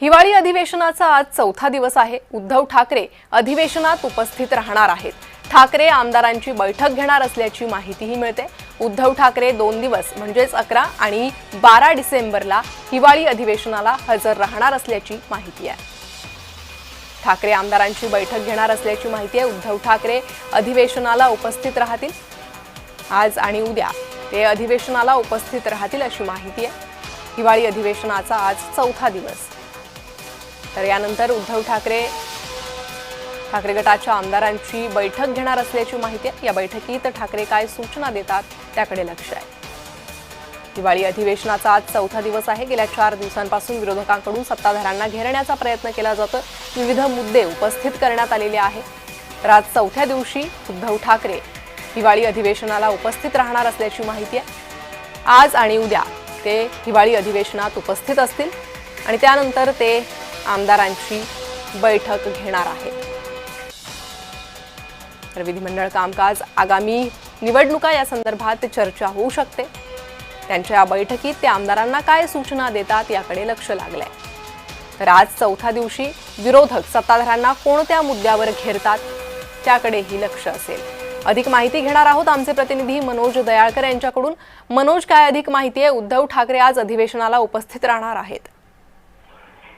हिवाळी अधिवेशनाचा आज चौथा दिवस आहे। उद्धव ठाकरे अधिवेशनात उपस्थित राहणार आहेत। ठाकरे आमदारांची बैठक घेणार असल्याची माहितीही मिळते। उद्धव ठाकरे 2 दिवस म्हणजेच 11 आणि 12 डिसेंबरला हिवाळी अधिवेशनाला हजर राहणार असल्याची माहिती आहे। ठाकरे आमदारांची बैठक घेणार असल्याची माहिती आहे। उद्धव ठाकरे अधिवेशनाला उपस्थित राहतील। आज आणि उद्या ते अधिवेशनाला उपस्थित राहतील अशी माहिती आहे। हिवाळी अधिवेशनाचा आज चौथा दिवस। तर यानंतर उद्धव ठाकरे गटाच्या आमदारांची बैठक घेणार असल्याची माहिती आहे। या बैठकीत ठाकरे काय सूचना देतात त्याकडे लक्ष आहे। हिवाळी अधिवेशनाचा आज चौथा दिवस आहे। गेल्या 4 दिवसांपासून विरोधकांकडून सत्ताधाऱ्यांना घेरण्याचा प्रयत्न केला जातो। विविध मुद्दे उपस्थित करण्यात आलेले आहेत। तर आज चौथ्या दिवशी उद्धव ठाकरे हिवाळी अधिवेशनाला उपस्थित राहणार असल्याची माहिती आहे। आज आणि उद्या ते हिवाळी अधिवेशनात उपस्थित असतील आणि त्यानंतर ते आमदारांची बैठक घेणार आहेत। तर विधिमंडळ कामकाज, आगामी निवडणुका या संदर्भात चर्चा होऊ शकते। त्यांच्या या बैठकीत ते आमदारांना काय सूचना देतात याकडे लक्ष लागलंय। तर आज चौथ्या दिवशी विरोधक सत्ताधाऱ्यांना कोणत्या मुद्द्यावर घेरतात त्याकडेही लक्ष असेल। अधिक माहिती घेणार आहोत आमचे प्रतिनिधी मनोज दयाळकर यांच्याकडून। मनोज, काय अधिक माहिती आहे? उद्धव ठाकरे आज अधिवेशनाला उपस्थित राहणार आहेत।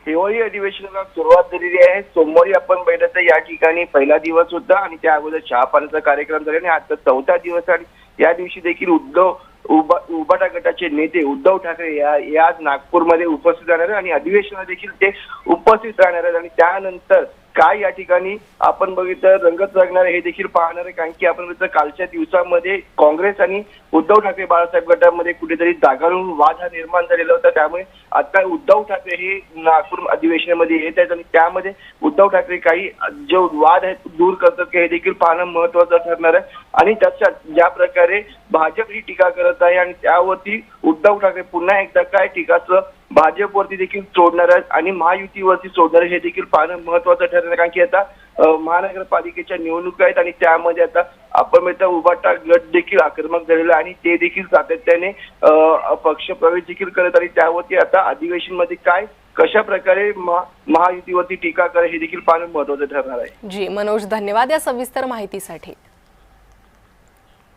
हिवाळी अधिवेशनाला सुरुवात झालेली आहे। सोमवारी आपण बैठक या ठिकाणी पहिला दिवस होता आणि त्या अगोदर चहा पाण्याचा कार्यक्रम झाला आणि आता चौथा दिवस आणि या दिवशी देखील उबाटा गटाचे नेते उद्धव ठाकरे या आज नागपूरमध्ये उपस्थित राहणार आणि अधिवेशनाला देखील ते उपस्थित राहणार आहेत। आणि त्यानंतर काय या ठिकाणी आपण बघितलं रंगत लागणार हे देखील पाहणार आहे। कारण की आपण बघितलं कालच्या दिवसामध्ये काँग्रेस आणि उद्धव ठाकरे बाळासाहेब गटामध्ये कुठेतरी जागावरून वाद हा निर्माण झालेला होता। त्यामुळे आता उद्धव ठाकरे हे नागपूर अधिवेशनामध्ये येत आहेत आणि त्यामध्ये उद्धव ठाकरे काही जो वाद आहेत दूर करतात हे देखील पाहणं महत्वाचं ठरणार आहे। आणि त्याच्यात ज्या प्रकारे भाजप ही टीका करत आहे आणि त्यावरती उद्धव ठाकरे पुन्हा एकदा काय टीकाचं भाजपवरती देखील सोडणार आहेत आणि महायुतीवरती सोडणार हे देखील पाहणं महत्वाचं ठरणार। कारण की आता महानगरपालिकेच्या निवडणुका आहेत आणि त्यामध्ये आता आपण म्हणतो उबाटा गट देखील आक्रमक झालेला आणि ते देखील सातत्याने पक्ष प्रवेश देखील करत आणि त्यावरती आता अधिवेशन मध्ये काय कशा प्रकारे महायुतीवरती टीका करे हे देखील पाहणं महत्वाचं ठरणार आहे। जी मनोज, धन्यवाद या सविस्तर माहितीसाठी।